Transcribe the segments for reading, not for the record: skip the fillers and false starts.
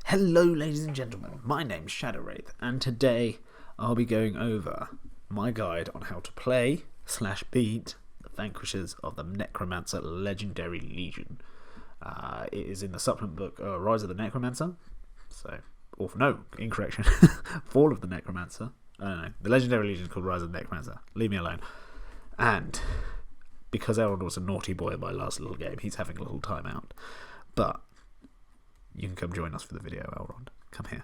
Hello ladies and gentlemen, my name's Shadow Wraith, and today I'll be going over my guide on how to play / beat the Vanquishers of the Necromancer Legendary Legion. It is in the supplement book Rise of the Necromancer, incorrection, Fall of the Necromancer. I don't know, the Legendary Legion is called Rise of the Necromancer, leave me alone. And because Elrond was a naughty boy in my last little game, he's having a little time out, but you can come join us for the video, Elrond. Come here.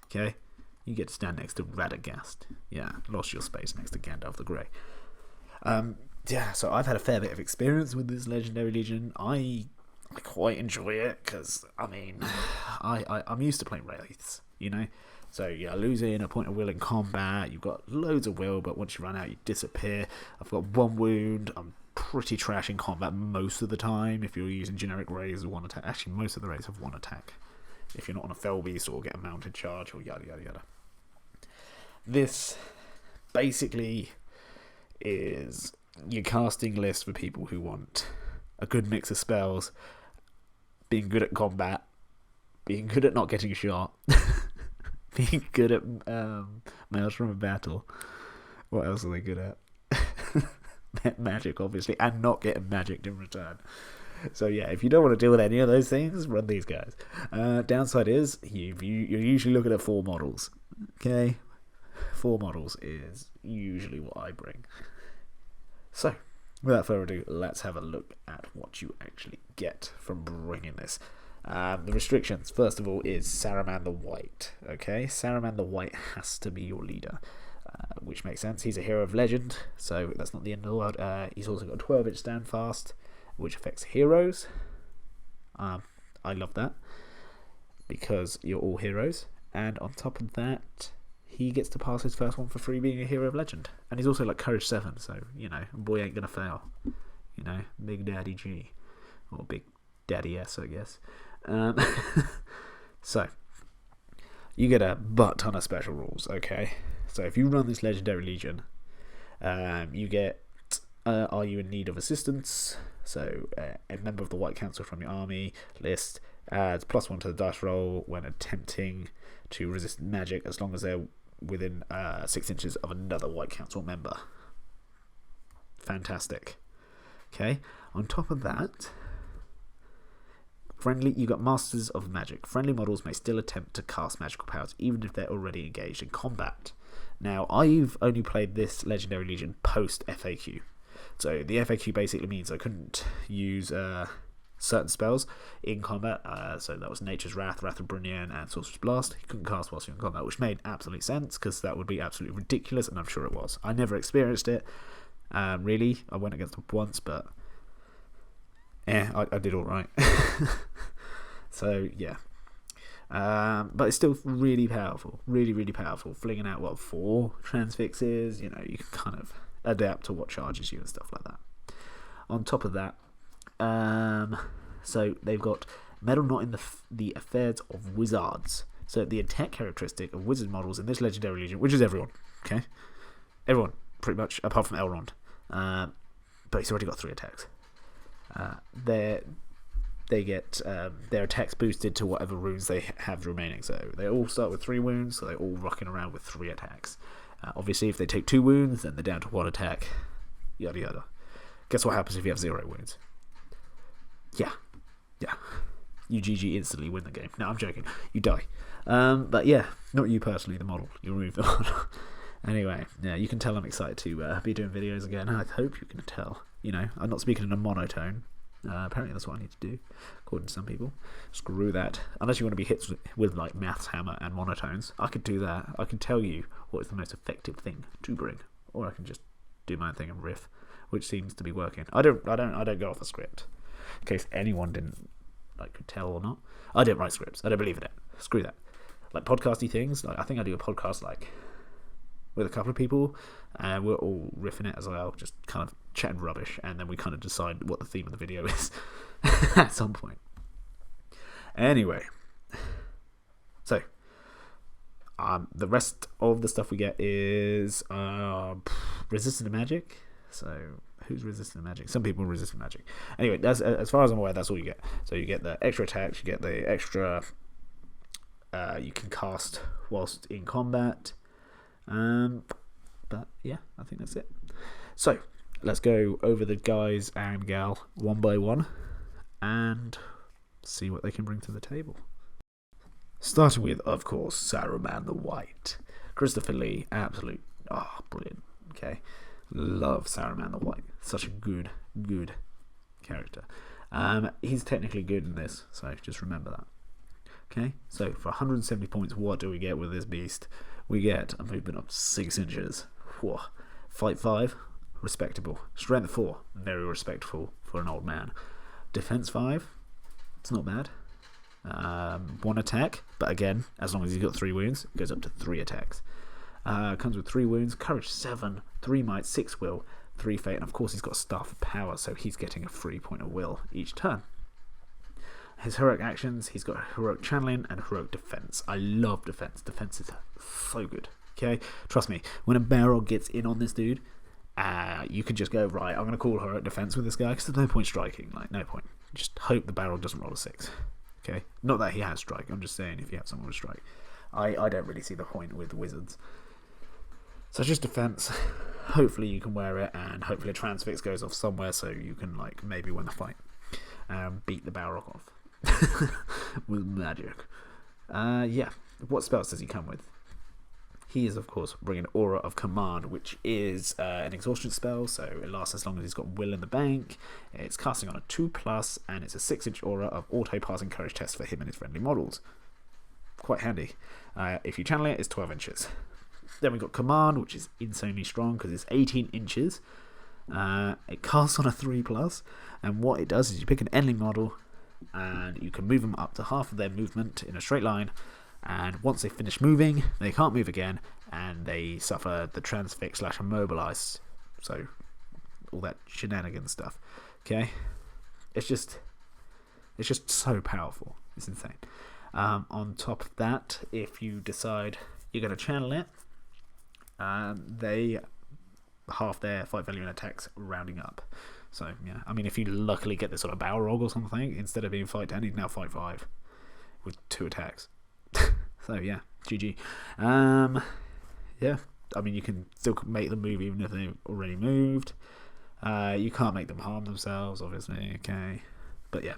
Okay? You get to stand next to Radagast. Yeah, lost your space next to Gandalf the Grey. So I've had a fair bit of experience with this Legendary Legion. I quite enjoy it, because, I'm used to playing Wraiths, you know? So, you're losing a point of will in combat, you've got loads of will, but once you run out, you disappear. I've got 1 wound, I'm pretty trash in combat most of the time. If you're using generic Wraiths with 1 attack, actually most of the Wraiths have 1 attack if you're not on a fell beast or get a mounted charge or yada yada yada. This basically is your casting list for people who want a good mix of spells, being good at combat, being good at not getting shot, being good at Maelstrom of Battle. What else are they good at? Magic, obviously, and not getting magic in return. So yeah, if you don't want to deal with any of those things, run these guys. Downside is you're usually looking at 4 models. Okay, 4 models is usually what I bring. So without further ado, let's have a look at what you actually get from bringing this. The restrictions, first of all, is Saruman the White. Okay, Saruman the White has to be your leader. Which makes sense. He's a hero of legend, so that's not the end of the world. He's also got a 12-inch standfast, which affects heroes. I love that, because you're all heroes. And on top of that, he gets to pass his first one for free being a hero of legend. And he's also like Courage 7, so, you know, boy ain't gonna fail. You know, Big Daddy G. Or Big Daddy S, I guess. So, you get a butt ton of special rules, okay? So if you run this Legendary Legion, you get Are You in Need of Assistance? So a member of the White Council from your army list adds +1 to the dice roll when attempting to resist magic, as long as they're within 6 inches of another White Council member. Fantastic. Okay, on top of that, you got Masters of Magic. Friendly models may still attempt to cast magical powers, even if they're already engaged in combat. Now, I've only played this Legendary Legion post-FAQ. So, the FAQ basically means I couldn't use certain spells in combat. So, that was Nature's Wrath, Wrath of Brynjan, and Sorcerer's Blast. You couldn't cast whilst you're in combat, which made absolute sense, because that would be absolutely ridiculous, and I'm sure it was. I never experienced it, really. I went against them once, but I did alright. So, yeah. But it's still really powerful. Really, really powerful. Flinging out, 4 transfixes. You know, you can kind of adapt to what charges you and stuff like that. On top of that, so they've got Meddle Not in the Affairs of Wizards. So the attack characteristic of wizard models in this Legendary Legion, which is everyone, okay? Everyone, pretty much, apart from Elrond. But he's already got 3 attacks. They get their attacks boosted to whatever wounds they have remaining. So they all start with 3 wounds, so they're all rocking around with 3 attacks. Obviously, if they take 2 wounds, then they're down to 1 attack. Yada yada. Guess what happens if you have 0 wounds? Yeah. You GG instantly win the game. No, I'm joking. You die. But yeah, not you personally, the model. You remove the model. Anyway, yeah, you can tell I'm excited to be doing videos again. I hope you can tell. You know, I'm not speaking in a monotone. Apparently that's what I need to do, according to some people. Screw that. Unless you want to be hit with like Maths Hammer and monotones, I could do that. I can tell you what is the most effective thing to bring, or I can just do my own thing and riff, which seems to be working. I don't go off a script. In case anyone could tell or not, I don't write scripts. I don't believe in it. Screw that. Like podcasty things. Like I think I do a podcast with a couple of people, and we're all riffing it as well, just kind of chatting rubbish, and then we kind of decide what the theme of the video is at some point. Anyway, so the rest of the stuff we get is resistant to magic. So who's resistant to magic? Some people are resistant to magic. Anyway, as far as I'm aware, that's all you get. So you get the extra attacks, you get the extra you can cast whilst in combat. But yeah, I think that's it. So let's go over the guys and gal one by one and see what they can bring to the table. Starting with, of course, Saruman the White. Christopher Lee, absolute, brilliant. Okay, love Saruman the White. Such a good character. He's technically good in this, so just remember that. Okay, so for 170 points, what do we get with this beast? We get a movement of 6 inches. Whoa. Fight 5, respectable. Strength 4, very respectful for an old man. Defense 5, it's not bad. 1 attack, but again, as long as he's got 3 wounds, it goes up to 3 attacks. Comes with 3 wounds, courage 7, 3 might, 6 will, 3 fate, and of course he's got staff of power, so he's getting a free point of will each turn. His heroic actions, he's got heroic channeling and heroic defense. I love defense. Defense is so good. Okay, trust me, when a Balrog gets in on this dude, you can just go, right, I'm going to call heroic defense with this guy, because there's no point striking. Like, no point. Just hope the Balrog doesn't roll a 6. Okay, not that he has strike, I'm just saying if you have someone with strike. I don't really see the point with wizards. So just defense. Hopefully you can wear it, and hopefully a transfix goes off somewhere so you can, like, maybe win the fight. Beat the Balrog off. With magic. Yeah, what spells does he come with? He is, of course, bringing Aura of Command, which is an exhaustion spell, so it lasts as long as he's got will in the bank. It's casting on a 2+, and it's a 6-inch aura of auto-passing courage test for him and his friendly models. Quite handy. If you channel it, it's 12 inches. Then we've got Command, which is insanely strong because it's 18 inches. It casts on a 3+, and what it does is you pick an enemy model, and you can move them up to half of their movement in a straight line. And once they finish moving, they can't move again, and they suffer the transfix / immobilize. So, all that shenanigans stuff. Okay? It's just so powerful. It's insane. On top of that, if you decide you're going to channel it, they half their fight value and attacks rounding up. So, yeah. I mean, if you luckily get this sort of Balrog or something, instead of being fight 10, he's now fight 5 with 2 attacks. So yeah, GG. Yeah, I mean you can still make them move even if they've already moved. You can't make them harm themselves, obviously. Okay, but yeah,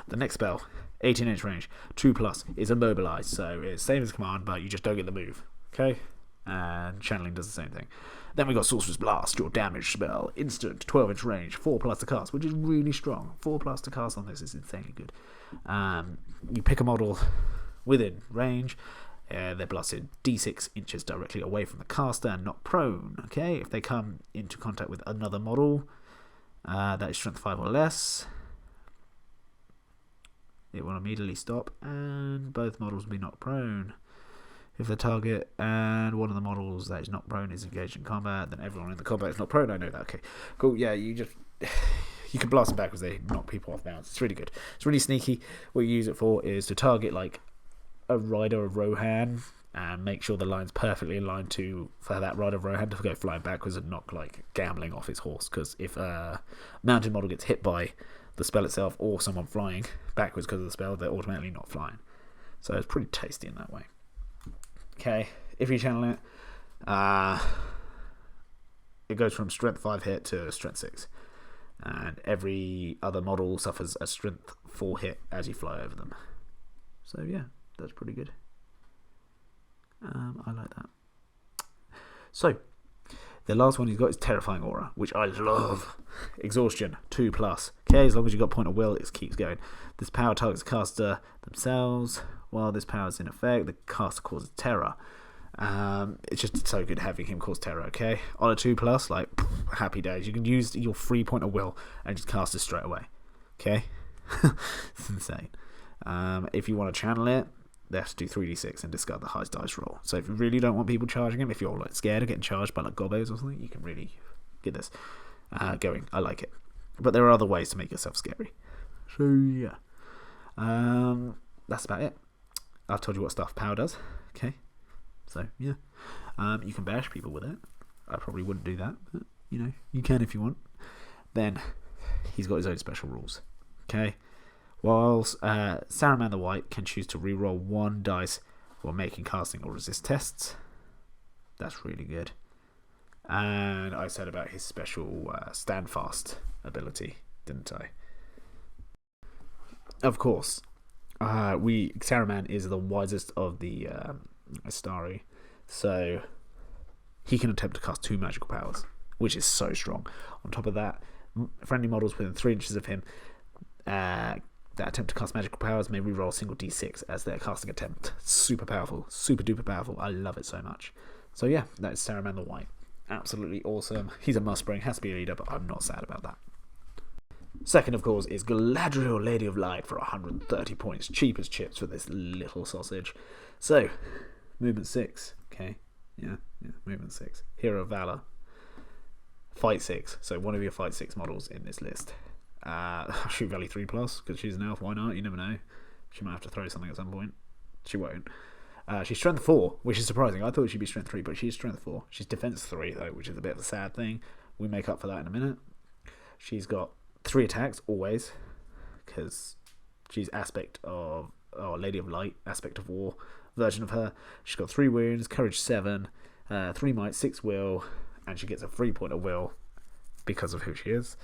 the next spell, 18-inch range, 2+, is immobilized. So it's same as Command, but you just don't get the move. Okay, and channeling does the same thing. Then we got Sorcerer's Blast, your damage spell, instant, 12-inch range, 4+ to cast, which is really strong. 4+ to cast on this is insanely good. You pick a model within range, they're blasted d6 inches directly away from the caster and not prone. Okay, if they come into contact with another model that is strength 5 or less, it will immediately stop and both models will be knocked prone. If the target and one of the models that is not prone is engaged in combat, then everyone in the combat is not prone. I know that. Okay, cool. Yeah, you can blast them back because they knock people off balance. It's really good. It's really sneaky. What you use it for is to target like a rider of Rohan and make sure the line's perfectly aligned for that rider of Rohan to go flying backwards and knock like gambling off his horse. Because if a mounted model gets hit by the spell itself or someone flying backwards because of the spell, they're automatically not flying. So it's pretty tasty in that way. Okay, if you channel it, it goes from strength 5 hit to strength 6. And every other model suffers a strength 4 hit as you fly over them. So yeah, that's pretty good. I like that. So, the last one he's got is Terrifying Aura, which I love. Exhaustion, 2+. Okay, as long as you've got point of will, it keeps going. This power targets the caster themselves. While this power is in effect, the caster causes terror. It's just so good having him cause terror, okay? On a 2+, like, happy days. You can use your free point of will and just cast it straight away. Okay? It's insane. If you want to channel it, they have to do 3d6 and discard the highest dice roll. So if you really don't want people charging him, if you're like scared of getting charged by like gobos or something, you can really get this going. I like it. But there are other ways to make yourself scary. So yeah. That's about it. I've told you what stuff power does. Okay. So yeah. You can bash people with it. I probably wouldn't do that, but you know, you can if you want. Then he's got his own special rules. Okay. Whilst Saruman the White can choose to reroll 1 dice while making casting or resist tests. That's really good. And I said about his special stand fast ability, didn't I? Of course, Saruman is the wisest of the Astari, so he can attempt to cast 2 magical powers, which is so strong. On top of that, friendly models within 3 inches of him that attempt to cast magical powers may reroll a single d6 as their casting attempt. Super powerful, super duper powerful. I love it so much. So yeah, that is Saruman the White. Absolutely awesome. He's a must bring, has to be a leader, but I'm not sad about that. Second, of course, is Galadriel, Lady of Light, for 130 points. Cheap as chips for this little sausage. So, movement 6. Okay, yeah, movement 6. Hero of Valor. Fight 6. So one of your fight 6 models in this list. Shoot value 3+, because she's an elf. Why not? You never know. She might have to throw something at some point. She won't. She's strength 4, which is surprising. I thought she'd be strength 3, but she's strength 4. She's defense 3, though, which is a bit of a sad thing. We make up for that in a minute. She's got 3 attacks, always, because she's aspect of, Lady of Light, aspect of war version of her. She's got 3 wounds, courage 7, 3 might, 6 will, and she gets a 3 point of will because of who she is.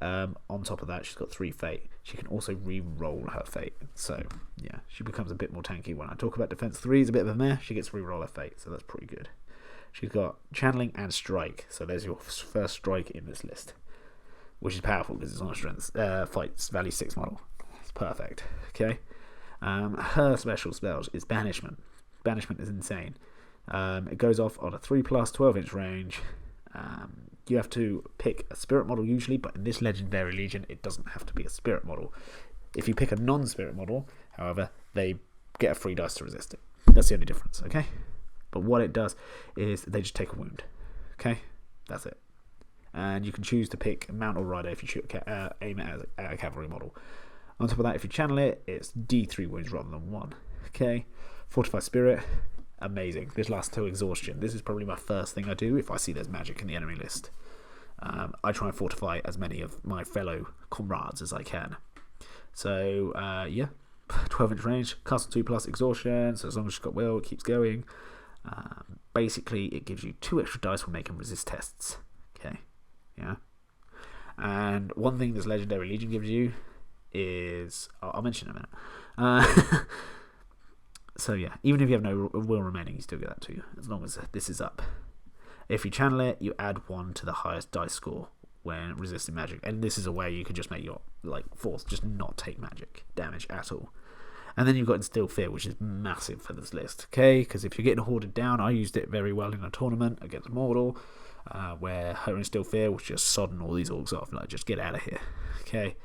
On top of that, she's got 3 fate. She can also re-roll her fate. So, yeah, she becomes a bit more tanky. When I talk about defense 3 is a bit of a meh, she gets to re-roll her fate, so that's pretty good. She's got channeling and strike, so there's your first strike in this list, which is powerful because it's on a strength fights value 6 model. It's perfect. Okay. Her special spells is banishment. Banishment is insane. It goes off on a 3+, 12-inch range. You have to pick a spirit model usually, but in this Legendary Legion, it doesn't have to be a spirit model. If you pick a non-spirit model, however, they get a free dice to resist it. That's the only difference, okay? But what it does is they just take a wound, okay? That's it. And you can choose to pick mount or rider if you aim it at a cavalry model. On top of that, if you channel it, it's D3 wounds rather than 1, okay? Fortify Spirit. Amazing. This lasts till exhaustion. This is probably my first thing I do if I see there's magic in the enemy list. I try and fortify as many of my fellow comrades as I can. So, yeah, 12-inch range, castle 2+ exhaustion, so as long as she's got will, it keeps going. Basically, it gives you 2 extra dice when making resist tests. Okay, yeah. And one thing this Legendary Legion gives you is... I'll mention in a minute. So yeah, even if you have no will remaining, you still get that too, as long as this is up. If you channel it, you add 1 to the highest dice score when resisting magic, and this is a way you can just make your force just not take magic damage at all. And then you've got Instill Fear, which is massive for this list, okay? Because if you're getting hoarded down, I used it very well in a tournament against Mordor, where her Instill Fear was just sodding all these orcs off, just get out of here, okay?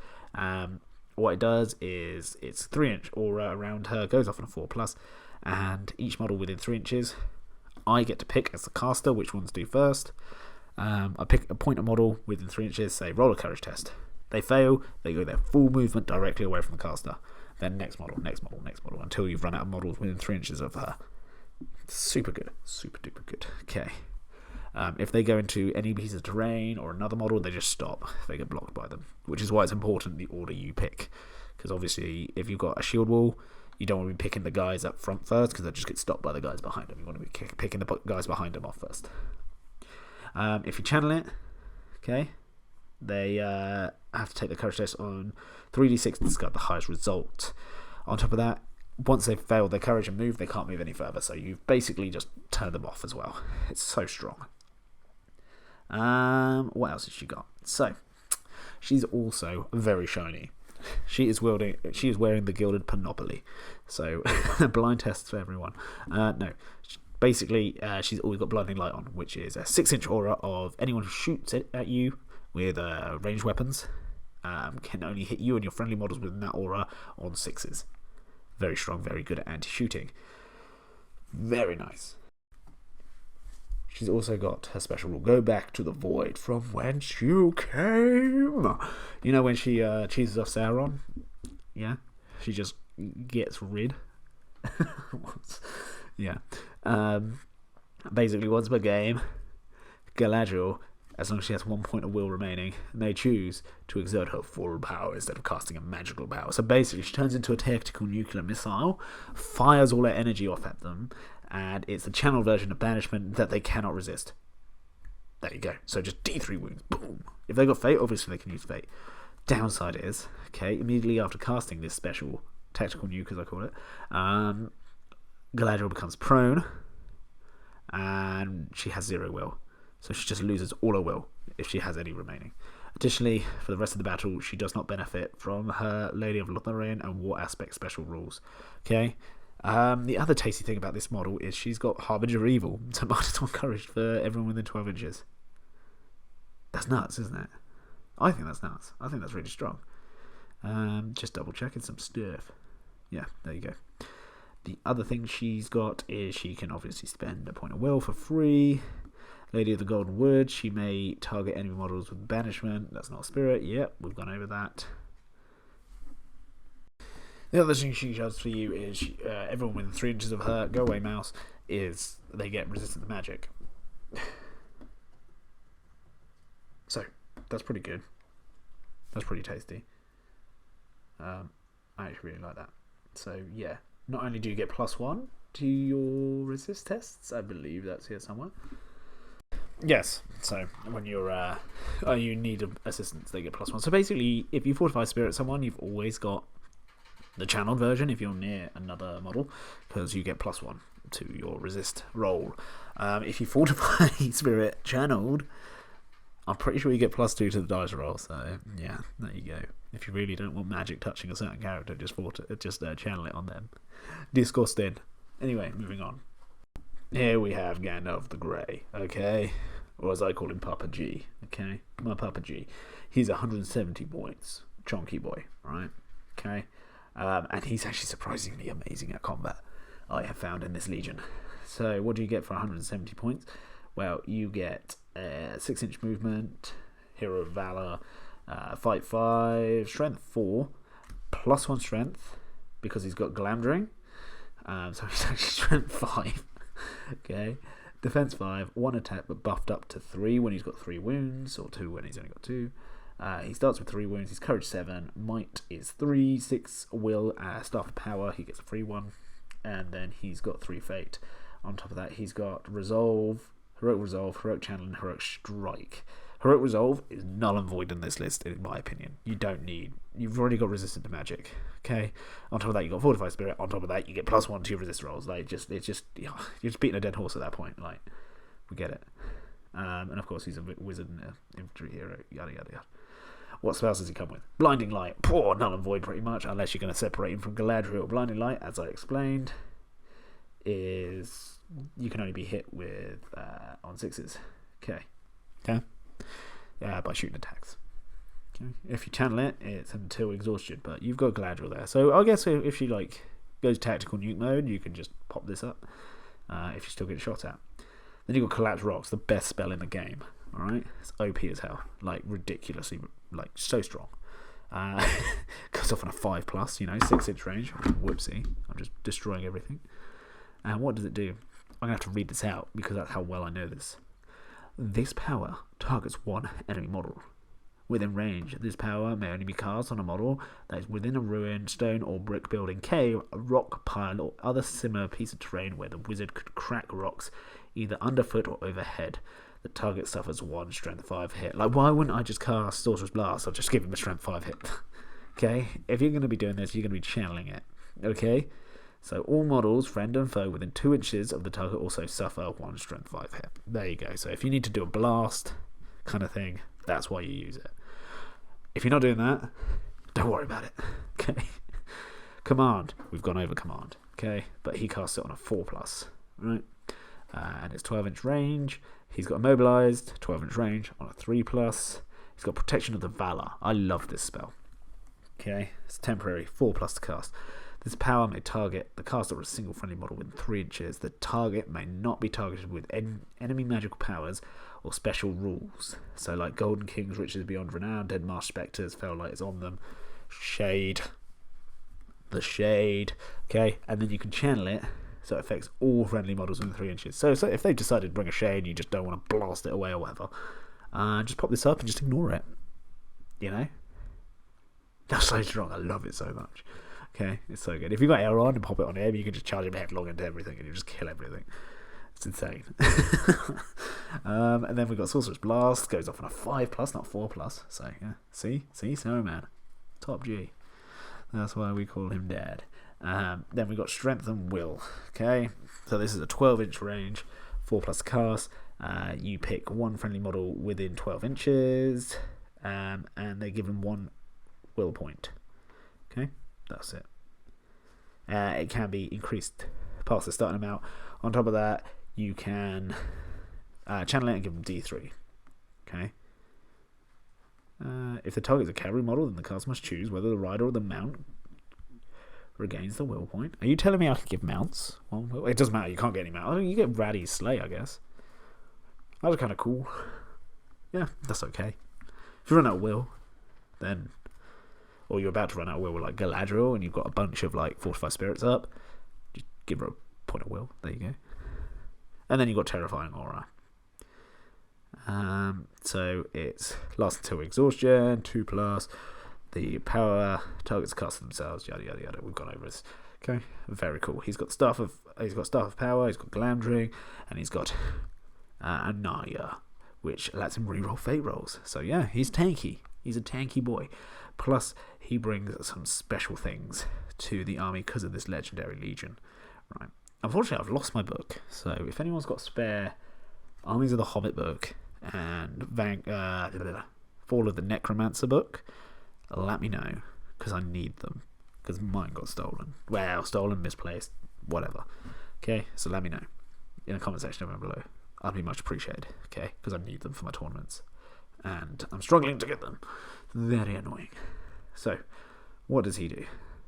What it does is it's 3-inch aura around her, goes off on a 4+, and each model within 3 inches, I get to pick as the caster which ones do first. I pick a pointer model within 3 inches, say roll a courage test. They fail, they go their full movement directly away from the caster. Then next model, until you've run out of models within 3 inches of her. Super good, super duper good. Okay. If they go into any piece of terrain or another model, they just stop. They get blocked by them, which is why it's important the order you pick. Because obviously, if you've got a shield wall, you don't want to be picking the guys up front first, because they'll just get stopped by the guys behind them. You want to be picking the guys behind them off first. If you channel it, okay, they have to take the courage test on 3d6 to discard the highest result. On top of that, once they've failed their courage and move, they can't move any further. So you've basically just turned them off as well. It's so strong. What else has she got? So, she's also very shiny. She is wearing the Gilded Panoply. So, blind tests for everyone. No. Basically, she's always got Blinding Light on, which is a 6-inch aura of anyone who shoots it at you with ranged weapons can only hit you and your friendly models within that aura on 6s. Very strong, very good at anti-shooting. Very nice. She's also got her special rule, go back to the void from whence you came. You know when she cheeses off Sauron? Yeah? She just gets rid. Yeah. Basically, once per game, Galadriel as long as she has 1 point of will remaining, may choose to exert her full power instead of casting a magical power. So basically, she turns into a tactical nuclear missile, fires all her energy off at them, and it's the channeled version of banishment that they cannot resist. There you go. So just D3 wounds. Boom. If they got Fate, obviously they can use Fate. Downside is, okay, immediately after casting this special tactical nuke, as I call it, Galadriel becomes prone, and she has 0 will. So she just loses all her will if she has any remaining. Additionally, for the rest of the battle, she does not benefit from her Lady of Lothlorien and War Aspect special rules. Okay. The other tasty thing about this model is she's got Harbinger Evil, so minus 1 courage for everyone within 12 inches. That's nuts, isn't it? I think that's nuts. I think that's really strong. Just double checking some stuff. Yeah, there you go. The other thing she's got is she can obviously spend a point of will for free. Lady of the Golden Wood, she may target enemy models with banishment. That's not a spirit. Yep, we've gone over that. The other thing she does for you is everyone within 3 inches of her, go away mouse, is they get resistant to magic. So, that's pretty good. That's pretty tasty. I actually really like that. So, yeah. Not only do you get +1 to your resist tests, I believe that's here somewhere. Yes, so when you're you need assistance, they get +1. So basically, if you fortify spirit someone, you've always got the channeled version if you're near another model, because you get +1 to your resist roll. If you fortify spirit channeled, I'm pretty sure you get +2 to the dice roll. So yeah, there you go. If you really don't want magic touching a certain character, just channel it on them. Disgusting. Anyway, moving on. Here we have Gandalf the Grey, okay? Or as I call him, Papa G, okay? My Papa G. He's 170 points. Chunky boy, right? Okay? And he's actually surprisingly amazing at combat, I have found in this Legion. So what do you get for 170 points? Well, you get 6-inch movement, Hero of Valor, Fight 5, Strength 4, +1 Strength, because he's got Glamdring. So he's actually Strength 5. Okay, Defense 5, 1 attack but buffed up to 3 when he's got 3 wounds, or 2 when he's only got 2. He starts with 3 wounds, he's Courage 7, Might is 3, 6 Will, Staff of Power, he gets a free one, and then he's got 3 Fate. On top of that, he's got Resolve, Heroic Channel, and Heroic Strike. Heroic Resolve is null and void in this list, in my opinion. You've already got resistant to magic. Okay. On top of that, you got Fortified Spirit. On top of that, you get +1 to your resist rolls. Like, you're just beating a dead horse at that point. Like, we get it. And of course, he's a wizard and an infantry hero. Yada yada yada. What spells does he come with? Blinding Light. Poor null and void, pretty much, unless you're going to separate him from Galadriel. Blinding Light, as I explained, is you can only be hit with on 6s. Okay. Okay. By shooting attacks. Okay. If you channel it, it's until exhaustion, but you've got Galadriel there. So I guess if she goes tactical nuke mode, you can just pop this up if you still get shot at. Then you've got Collapse Rocks, the best spell in the game. Alright? It's OP as hell. Like, ridiculously, so strong. Goes off on a 5+, 6-inch range. Whoopsie. I'm just destroying everything. And what does it do? I'm going to have to read this out because that's how well I know this. This power targets one enemy model. Within range, this power may only be cast on a model that is within a ruin, stone or brick building cave, a rock pile or other similar piece of terrain where the wizard could crack rocks either underfoot or overhead. The target suffers 1 strength 5 hit. Like, why wouldn't I just cast Sorcerer's Blast? I'll just give him a strength 5 hit. Okay? If you're going to be doing this, you're going to be channeling it. Okay? So all models, friend and foe, within 2 inches of the target also suffer 1 strength 5 hit. There you go. So if you need to do a blast kind of thing, that's why you use it. If you're not doing that, don't worry about it. Okay? Command. We've gone over command. Okay? But he casts it on a 4+. Right? And it's 12-inch range. He's got immobilized, 12-inch range on a 3+. He's got protection of the Valor. I love this spell. Okay? It's temporary, 4+ to cast. This power may target the caster or a single friendly model within 3 inches. The target may not be targeted with enemy magical powers or special rules. So like Golden Kings, Riches Beyond Renown, Dead Marsh Spectres, Felllight is on them. Shade. The Shade. Okay? And then you can channel it so it affects all friendly models within 3 inches. So if they've decided to bring a Shade and you just don't want to blast it away or whatever, Just pop this up and just ignore it. You know? That's so strong. I love it so much. Okay, it's so good. If you've got Elrond and pop it on him, you can just charge him headlong into everything and you just kill everything. It's insane. And then we've got Sorcerer's Blast. Goes off on a 5+, not 4+. So, yeah. See, Saruman. Top G. That's why we call him Dad. Then we've got Strength and Will. Okay, so this is a 12-inch range, 4+ cast. You pick one friendly model within 12 inches, and they're given 1 will point. Okay, that's it. It can be increased past the starting amount. On top of that, you can channel it and give them D3. Okay. If the target is a cavalry model, then the cast must choose whether the rider or the mount regains the will point. Are you telling me I could give mounts? Well, it doesn't matter. You can't get any mounts. You get Raddy's Slay, I guess. That was kind of cool. Yeah, that's okay. If you run out of will, then, or you're about to run out of will with like Galadriel, and you've got a bunch of like fortified spirits up, just give her a point of will. There you go. And then you've got Terrifying Aura. So it's lasts until exhaustion, 2+. The power targets cast themselves, yada yada yada. We've gone over this. Okay, very cool. He's got staff of power. He's got Glamdring, and he's got Anaya, which lets him reroll fate rolls. So yeah, he's tanky. He's a tanky boy. Plus, he brings some special things to the army because of this legendary legion. Right. Unfortunately, I've lost my book. So if anyone's got spare Armies of the Hobbit book and Fall of the Necromancer book, let me know, because I need them, because mine got stolen. Well, stolen, misplaced, whatever. Okay, so let me know in the comment section down below. I'd be much appreciated, okay, because I need them for my tournaments, and I'm struggling to get them. Very annoying. So, what does he do?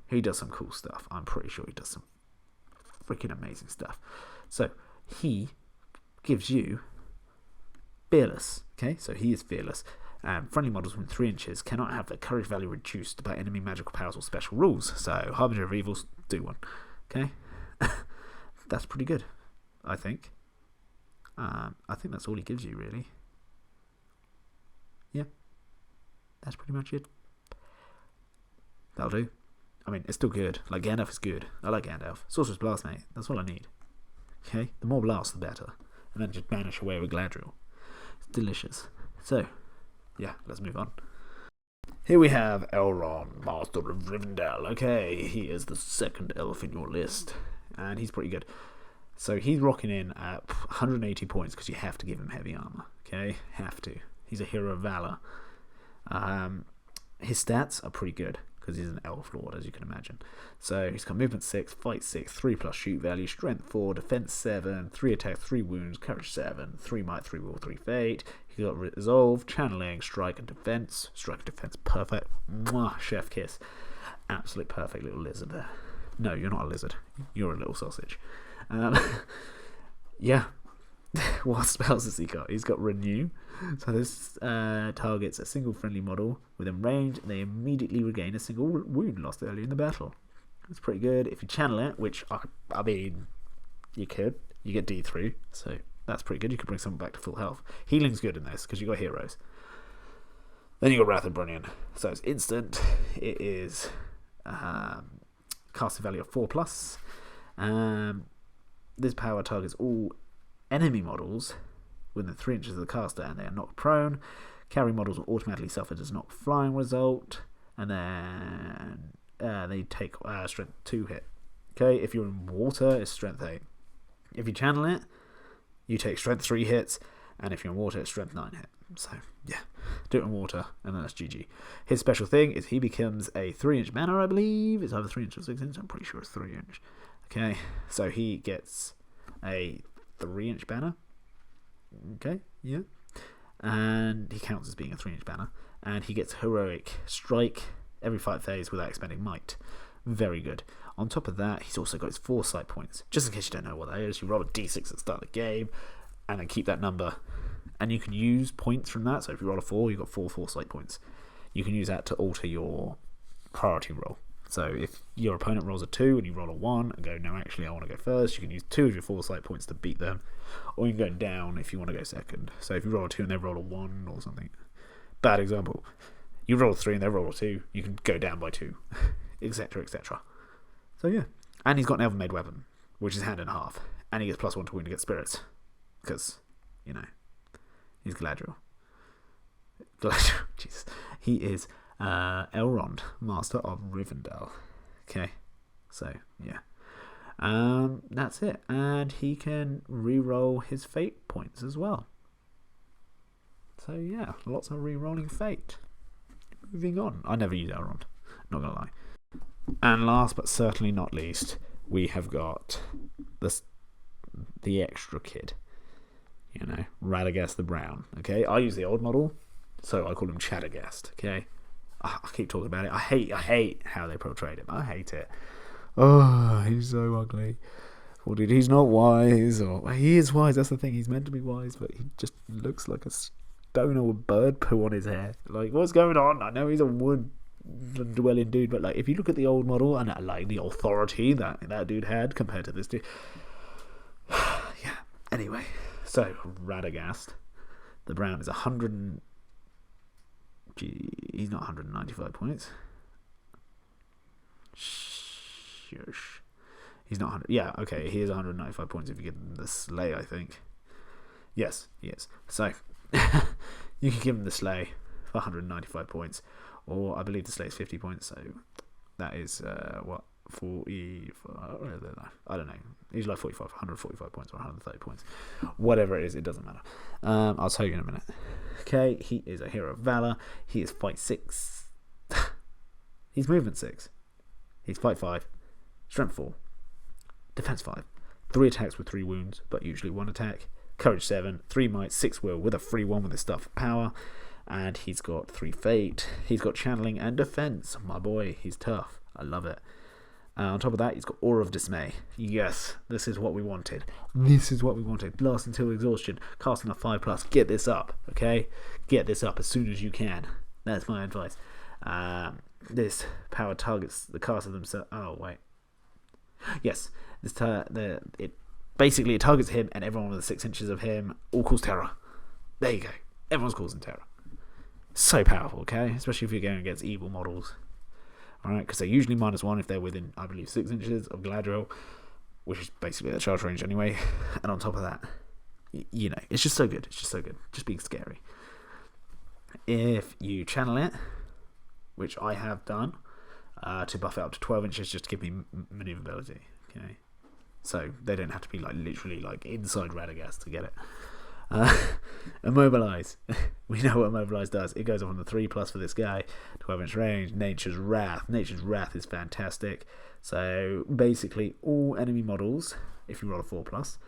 He does some cool stuff. I'm pretty sure he does some freaking amazing stuff. So, he gives you Fearless, okay, so he is fearless. Friendly models within 3 inches cannot have their courage value reduced by enemy magical powers or special rules. So, Harbinger of Evils, do one. Okay? That's pretty good, I think. I think that's all he gives you, really. Yeah. That's pretty much it. That'll do. I mean, it's still good. Like, Gandalf is good. I like Gandalf. Sorcerer's Blast, mate. That's all I need. Okay? The more blasts, the better. And then just vanish away with Galadriel. It's delicious. So, yeah, let's move on. Here we have Elrond, Master of Rivendell. Okay, he is the second elf in your list, and he's pretty good. So he's rocking in at 180 points because you have to give him heavy armor. Okay, have to. He's a hero of valor. His stats are pretty good because he's an elf lord, as you can imagine. So he's got movement 6, fight 6, 3+ shoot value, strength 4, defense 7, 3 attack, 3 wounds, courage 7, 3 might, 3 will, 3 fate. He's got resolve, channeling, strike and defense. Strike and defense, perfect. Mwah, chef kiss. Absolute perfect little lizard there. No, you're not a lizard. You're a little sausage. Yeah. What spells has he got? He's got Renew. So this targets a single friendly model within range, and they immediately regain a single wound lost earlier in the battle. It's pretty good. If you channel it, which I mean, you could, you get D3, so that's pretty good. You could bring someone back to full health. Healing's good in this because you got heroes. Then you got Wrath and Brunnian. So it's instant. It is casting value of 4+. This power targets all enemy models within 3 inches of the caster, and they are knocked prone. Carry models will automatically suffer does not flying result, and then they take strength 2 hit. Okay, if you're in water, it's strength 8. If you channel it, you take strength 3 hits, and if you're in water, it's strength 9 hit. So yeah, do it in water, and then that's GG. His special thing is he becomes a 3-inch banner, I believe. It's either 3 inch or 6 inch. I'm pretty sure it's 3 inch. Okay, so he gets a 3-inch banner. Okay, yeah. And he counts as being a 3-inch banner. And he gets heroic strike every fight phase without expending might. Very good. On top of that, he's also got his foresight points. Just in case you don't know what that is, you roll a d6 at the start of the game, and then keep that number. And you can use points from that. So if you roll a 4, you've got 4 foresight points. You can use that to alter your priority roll. So if your opponent rolls a 2 and you roll a 1 and go, no, actually I want to go first, you can use 2 of your foresight points to beat them, or you can go down if you want to go second. So if you roll a 2 and they roll a 1 or something, bad example, you roll a 3 and they roll a 2, you can go down by 2, etc, etc. So yeah, and he's got an Elven-made weapon, which is hand and half, and he gets +1 to wound against spirits, because, you know, he's Galadriel. Jesus. He is Elrond, Master of Rivendell. Okay, so yeah, that's it, and he can re-roll his fate points as well. So yeah, lots of re-rolling fate. Moving on, I never use Elrond, not gonna lie. And last but certainly not least, we have got the extra kid. You know, Radagast the Brown. Okay, I use the old model, so I call him Chadagast. Okay, I keep talking about it. I hate how they portrayed him. I hate it. Oh, he's so ugly. Well, dude, he's not wise, or he is wise. That's the thing. He's meant to be wise, but he just looks like a stoner with bird poo on his hair. Like, what's going on? I know he's a wood-dwelling dude, but like, if you look at the old model and like the authority that dude had compared to this dude, yeah. Anyway. So, Radagast the Brown is 100. He's not 195 points. Shush. He's not 100. Yeah, okay, he is 195 points if you give him the Slay, I think. Yes, he is. So, you can give him the Slay for 195 points, or I believe the Slay is 50 points, so that is, what? 40, I don't know. He's like 45, 145 points or 130 points. Whatever it is, it doesn't matter. I'll tell you in a minute. Okay, he is a hero of valor. He is fight 6. He's movement 6. He's fight 5. Strength 4. Defense 5. 3 attacks with 3 wounds, but usually 1 attack. Courage 7. 3 might, 6 will with a free 1 with his stuff of power. And he's got 3 fate. He's got channeling and defense. My boy, he's tough. I love it. On top of that, he's got Aura of Dismay. Yes, this is what we wanted. This is what we wanted. Last until exhaustion. Casting a 5+. Get this up, okay? Get this up as soon as you can. That's my advice. This power targets the caster themselves. Oh, wait. Yes. It targets him and everyone within 6 inches of him. All cause terror. There you go. Everyone's causing terror. So powerful, okay? Especially if you're going against evil models. Alright, because they're usually -1 if they're within, I believe, 6 inches of Galadriel, which is basically their charge range anyway. And on top of that, you know, it's just so good. It's just so good. Just being scary. If you channel it, which I have done, to buff it up to 12 inches just to give me maneuverability. Okay, so they don't have to be like literally like inside Radagast to get it. Immobilize. We know what Immobilize does. It goes off on the 3+ for this guy. 12-inch range. Nature's Wrath. Nature's Wrath is fantastic. So basically, all enemy models, if you roll a 4+,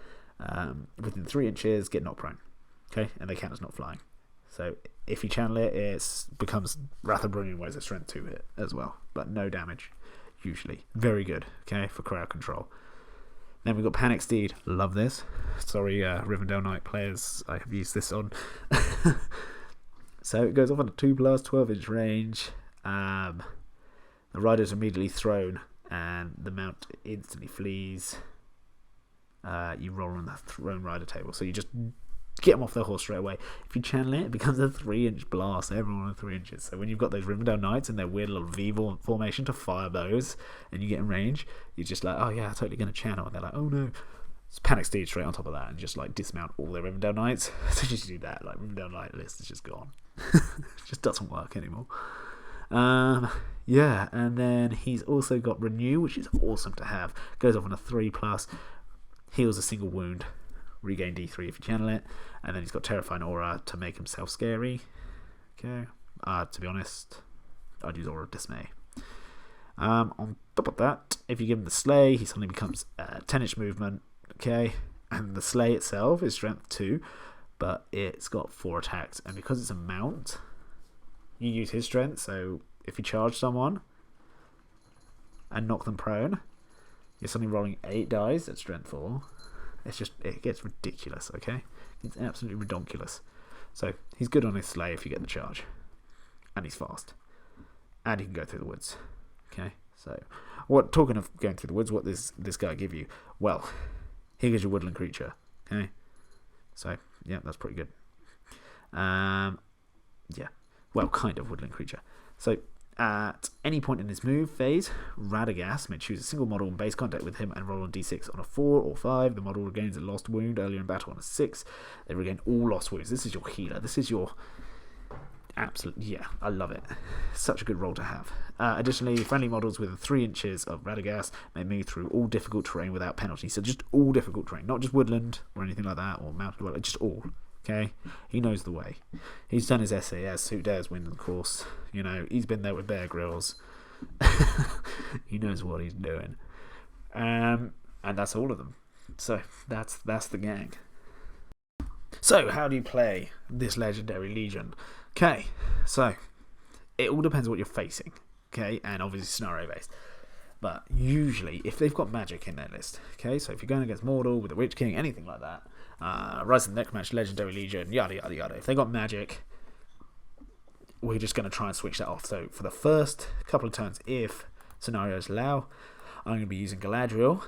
within 3 inches get knocked prone. Okay, and they count as not flying. So if you channel it, it becomes Wrath of Brunion, where it's a strength 2 hit as well, but no damage usually. Very good. Okay, for crowd control. Then we've got Panic Steed. Love this. Sorry, Rivendell Knight players, I have used this on. So it goes off on a 2+, 12-inch range. The rider's immediately thrown, and the mount instantly flees. You roll on the thrown rider table, so you just get them off their horse straight away. If you channel it, it becomes a 3-inch blast. Everyone on 3 inches. So when you've got those Rivendell Knights in their weird little V formation to fire those, and you get in range, you're just like, oh yeah, I'm totally going to channel. And they're like, oh no. It's Panic Steed straight on top of that, and just like dismount all their Rivendell Knights. So just do that. Like, Rivendell Knight list is just gone. It just doesn't work anymore. Yeah, and then he's also got Renew, which is awesome to have. Goes off on a 3+, heals a single wound. Regain D3 if you channel it, and then he's got Terrifying Aura to make himself scary. Okay, to be honest, I'd use Aura of Dismay. On top of that, if you give him the Slay, he suddenly becomes 10-inch movement. Okay, and the Slay itself is strength 2, but it's got 4 attacks, and because it's a mount, you use his strength. So if you charge someone and knock them prone, you're suddenly rolling 8 dice at strength 4. It gets ridiculous, okay? It's absolutely redonkulous. So, he's good on his Slay if you get the charge. And he's fast. And he can go through the woods. Okay? So, talking of going through the woods, what this guy give you? Well, he gives you woodland creature. Okay, so yeah, that's pretty good. Yeah, well, kind of woodland creature. So, at any point in his move phase, Radagast may choose a single model in base contact with him and roll on d6 on a 4 or 5. The model regains a lost wound earlier in battle on a 6. They regain all lost wounds. This is your healer. This is your absolute, yeah, I love it. Such a good role to have. Additionally, friendly models within 3 inches of Radagast may move through all difficult terrain without penalty. So just all difficult terrain, not just woodland or anything like that, or mountain dweller, just all. Okay, he knows the way. He's done his SAS. Who dares win the course? You know, he's been there with Bear Grylls. He knows what he's doing. And that's all of them. So that's the gang. So how do you play this Legendary Legion? Okay, so it all depends on what you're facing. Okay, and obviously scenario based. But usually, if they've got magic in their list, okay, so if you're going against Mortal with the Witch King, anything like that, Rise of the Necromancer, Legendary Legion, yada yada yada. If they got magic, we're just going to try and switch that off. So for the first couple of turns, if scenarios allow, I'm going to be using Galadriel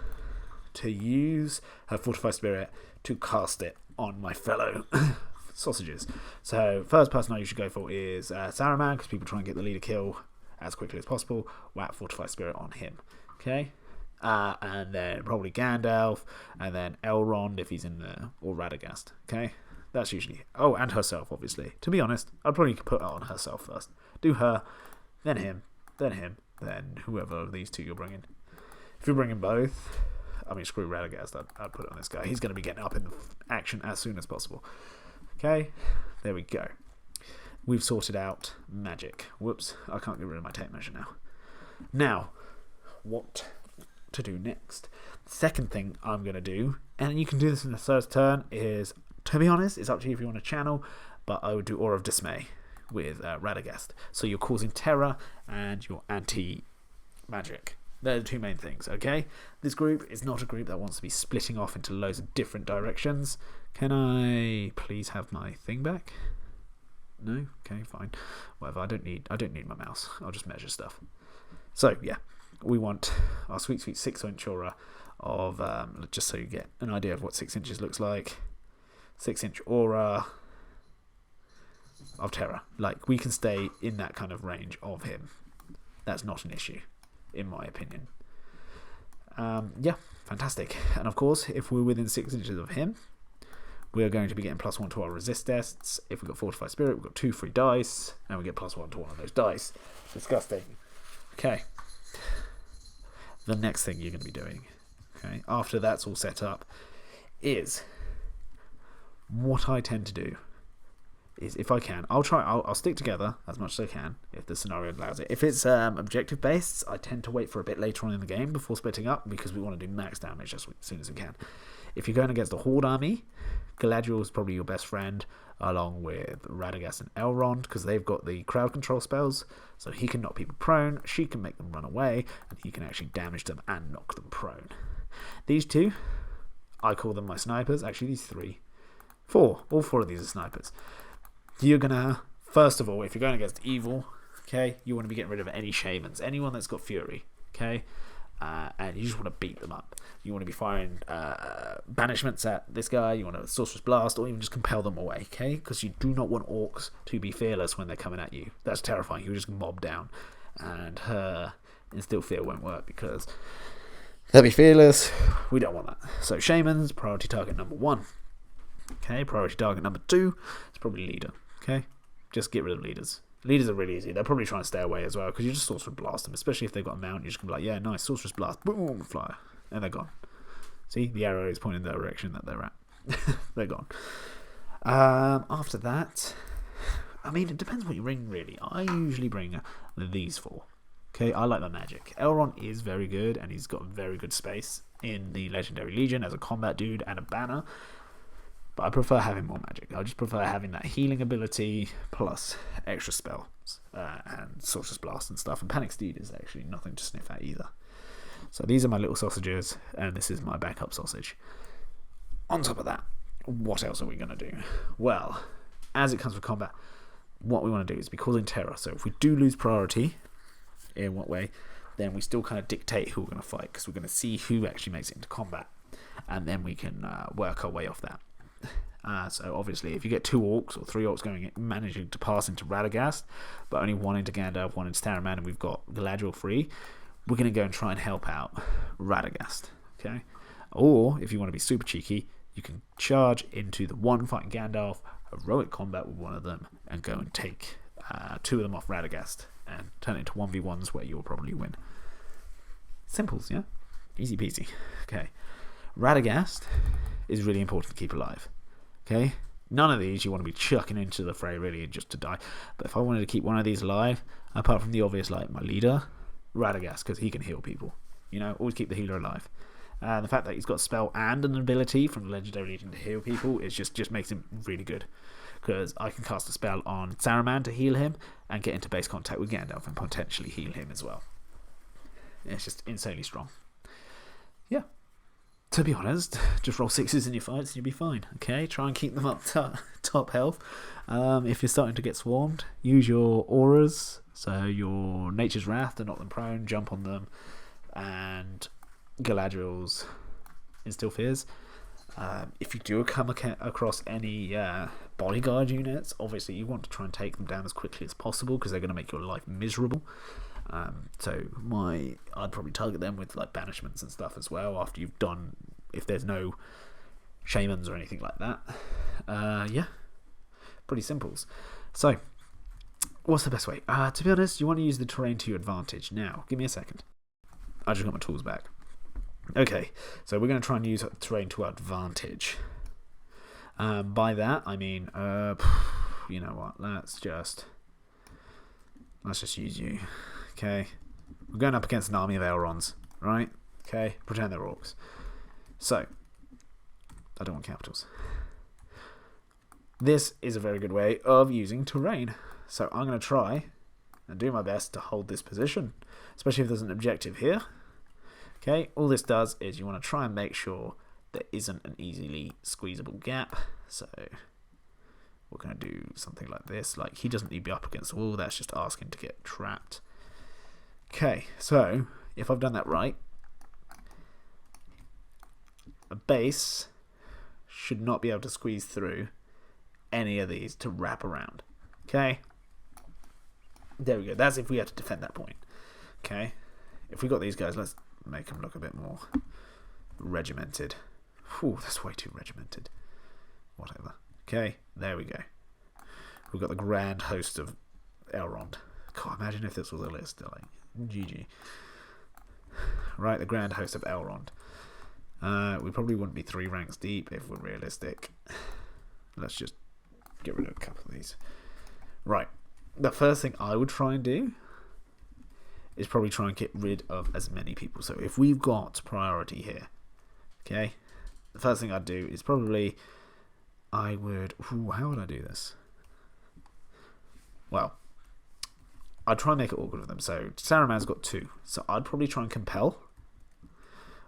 to use her Fortified Spirit to cast it on my fellow sausages. So first person I usually go for is Saruman, because people try and get the leader kill as quickly as possible. Whack Fortified Spirit on him. Okay. And then probably Gandalf, and then Elrond if he's in there, or Radagast. Okay, that's usually. Oh, and herself, obviously. To be honest, I'd probably put her on herself first. Do her, then him, then whoever of these two you're bringing. If you're bringing both, I mean, screw Radagast. I'd put it on this guy. He's going to be getting up in action as soon as possible. Okay, there we go. We've sorted out magic. Whoops, I can't get rid of my tape measure now. Now, what to do next? The second thing I'm going to do, and you can do this in the first turn, is, to be honest, it's up to you if you want to channel, but I would do Aura of Dismay with Radagast. So you're causing terror and you're anti-magic. They're the two main things, okay? This group is not a group that wants to be splitting off into loads of different directions. Can I please have my thing back? No? Okay, fine. Whatever, I don't need my mouse. I'll just measure stuff. So, yeah. We want our sweet 6-inch aura of, just so you get an idea of what 6 inches looks like. 6-inch aura of terror. Like, we can stay in that kind of range of him. That's not an issue, in my opinion. Yeah, fantastic. And of course, if we're within 6 inches of him, we are going to be getting +1 to our resist tests. If we've got Fortified Spirit, we've got 2 free dice, and we get +1 to one of those dice. Disgusting. Okay. The next thing you're going to be doing, okay, after that's all set up, is what I tend to do is, if I can, I'll stick together as much as I can if the scenario allows it. If it's objective based, I tend to wait for a bit later on in the game before splitting up, because we want to do max damage as soon as we can. If you're going against a Horde army, Galadriel is probably your best friend, along with Radagast and Elrond, because they've got the crowd control spells, so he can knock people prone, she can make them run away, and he can actually damage them and knock them prone. These two, I call them my snipers. Actually, these 3. 4. All 4 of these are snipers. You're going to, first of all, if you're going against evil, okay, you want to be getting rid of any shamans, anyone that's got fury, okay? And you just want to beat them up. You want to be firing banishments at this guy. You want to Sorcerer's Blast, or even just compel them away, okay? Because you do not want orcs to be fearless when they're coming at you. That's terrifying. You just mob down. And Instill Fear won't work, because they'll be fearless. We don't want that. So shamans, priority target number 1. Okay, priority target number 2 is probably leader. Okay, just get rid of leaders. Leaders are really easy. They're probably trying to stay away as well, because you just Sorcerer's Blast them, especially if they've got a mount. You're just going to be like, yeah, nice, Sorcerer's Blast, boom, fly, and they're gone. See, the arrow is pointing in the direction that they're at. They're gone. After that, I mean, it depends what you bring, really. I usually bring these 4. Okay, I like my magic. Elrond is very good, and he's got very good space in the Legendary Legion as a combat dude and a banner. But I prefer having more magic. I just prefer having that healing ability plus extra spells and Sorcerer's Blast and stuff. And Panic Steed is actually nothing to sniff at either. So these are my little sausages, and this is my backup sausage. On top of that, what else are we going to do? Well, as it comes to combat, what we want to do is be causing terror. So if we do lose priority, in what way? then we still kind of dictate who we're going to fight, because we're going to see who actually makes it into combat, and then we can work our way off that. So obviously, if you get 2 orcs or 3 orcs managing to pass into Radagast, but only 1 into Gandalf, 1 into Saruman, and we've got Galadriel free, we're going to go and try and help out Radagast. Okay, or if you want to be super cheeky, you can charge into the one fighting Gandalf, heroic combat with one of them, and go and take 2 of them off Radagast and turn it into 1v1s where you'll probably win. Simples, yeah? Easy peasy. Okay. Radagast is really important to keep alive. Okay? None of these you want to be chucking into the fray really just to die. But if I wanted to keep one of these alive, apart from the obvious, like my leader, Radagast, because he can heal people. You know, always keep the healer alive. The fact that he's got a spell and an ability from the Legendary Legion to heal people is just makes him really good. Because I can cast a spell on Saruman to heal him and get into base contact with Gandalf and potentially heal him as well. It's just insanely strong. Yeah. To be honest, just roll 6s in your fights and you'll be fine. Okay, try and keep them up top health. If you're starting to get swarmed, use your auras, so your Nature's Wrath to knock them prone, jump on them, and Galadriel's Instill Fears. If you do come across any bodyguard units, obviously you want to try and take them down as quickly as possible, because they're going to make your life miserable. So I'd probably target them with like banishments and stuff as well, after you've done, if there's no shamans or anything like that. Yeah, pretty simples. So what's the best way? To be honest, you want to use the terrain to your advantage. Now give me a second, I just got my tools back. Okay, so we're going to try and use terrain to our advantage. By that I mean, you know what, let's just use you. Okay, we're going up against an army of Elronds, right? Okay, pretend they're orcs. So I don't want capitals. This is a very good way of using terrain. So I'm going to try and do my best to hold this position, especially if there's an objective here. Okay, all this does is you want to try and make sure there isn't an easily squeezable gap. So we're going to do something like this. Like, he doesn't need to be up against the wall, that's just asking to get trapped. Okay, so if I've done that right, a base should not be able to squeeze through any of these to wrap around. Okay, there we go. That's if we had to defend that point. Okay, if we got these guys, let's make them look a bit more regimented. Whew, that's way too regimented. Whatever. Okay, there we go. We've got the grand host of Elrond. God, imagine if this was a list. Like, GG. Right, the grand host of Elrond. We probably wouldn't be 3 ranks deep if we're realistic. Let's just get rid of a couple of these. Right, the first thing I would try and do is probably try and get rid of as many people. So if we've got priority here, okay, the first thing I'd do is probably how would I do this? Well, I'd try and make it awkward with them. So Saruman's got 2, so I'd probably try and compel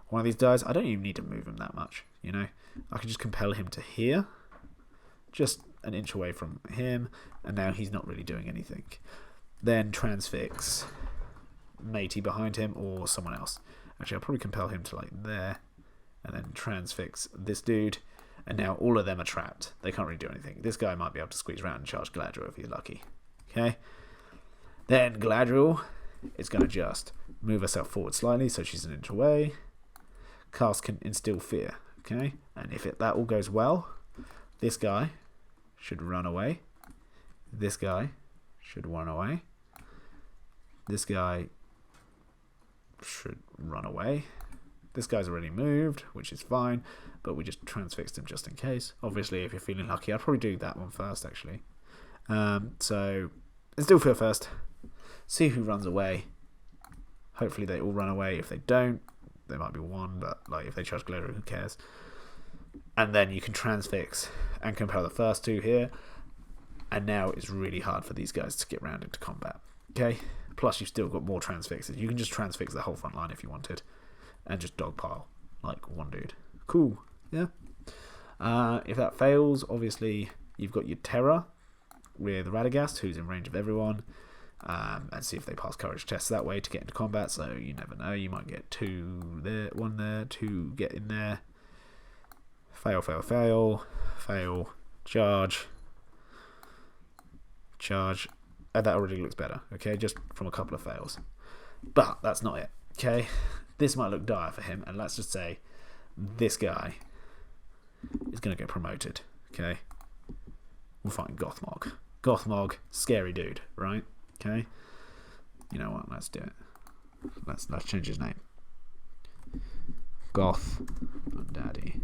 one of these guys. I don't even need to move him that much, you know. I can just compel him to here, just an inch away from him, and now he's not really doing anything. Then transfix matey behind him or someone else. Actually, I'll probably compel him to like there, and then transfix this dude, and now all of them are trapped. They can't really do anything. This guy might be able to squeeze around and charge Galadriel if he's lucky. Okay, then Galadriel is going to just move herself forward slightly so she's an inch away. Cast can instill fear. Okay, and if that all goes well, this guy should run away. This guy should run away. This guy should run away. This guy's already moved, which is fine, but we just transfixed him just in case. Obviously, if you're feeling lucky, I'd probably do that one first, actually. So, instill fear first. See who runs away. Hopefully they all run away. If they don't, there might be one, but like if they charge Galadriel, who cares? And then you can transfix and compel the first 2 here. And now it's really hard for these guys to get round into combat. Okay? Plus you've still got more transfixes. You can just transfix the whole front line if you wanted. And just dogpile like one dude. Cool. Yeah? If that fails, obviously you've got your Terror with Radagast, who's in range of everyone. and see if they pass courage tests that way to get into combat. So you never know, you might get 2 there, 1 there, 2 get in there. Fail, fail, fail, fail, charge, charge, and that already looks better, okay, just from a couple of fails. But that's not it, okay? This might look dire for him, and let's just say this guy is going to get promoted, okay? We're fighting 𝐿𝐴𝐻𝐿. 𝐿𝐴𝐻𝐿, scary dude, right? Okay? You know what, let's do it. Let's change his name. Goth Daddy.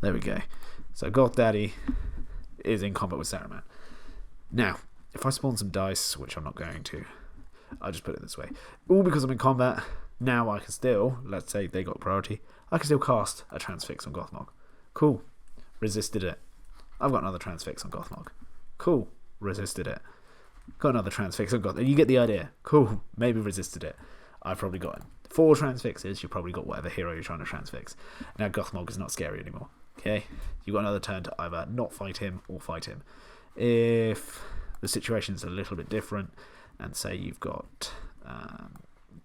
There we go. So Goth Daddy is in combat with Saruman. Now, if I spawn some dice, which I'm not going to, I'll just put it this way. All because I'm in combat, now I can still, let's say they got priority, I can still cast a Transfix on 𝐿𝐴𝐻𝐿. Cool. Resisted it. I've got another Transfix on 𝐿𝐴𝐻𝐿. Cool. Resisted it. Got another Transfix on 𝐿𝐴𝐻𝐿. You get the idea. Cool. Maybe resisted it. I've probably got 4 Transfixes. You've probably got whatever hero you're trying to Transfix. Now 𝐿𝐴𝐻𝐿 is not scary anymore. Okay? You've got another turn to either not fight him or fight him. If the situation's a little bit different, and say you've got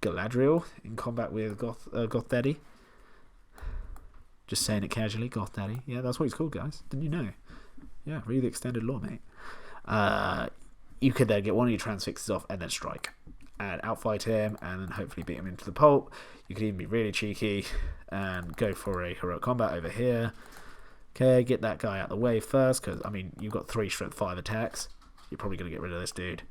Galadriel in combat with Goth Daddy. Just saying it casually, Goth Daddy. Yeah, that's what he's called, guys. Didn't you know? Yeah, read the extended lore, mate. You could then get one of your Transfixes off and then strike. And outfight him, and then hopefully beat him into the pulp. You could even be really cheeky and go for a heroic combat over here. Okay, get that guy out of the way first, because, I mean, you've got 3 strength 5 attacks. You're probably going to get rid of this dude.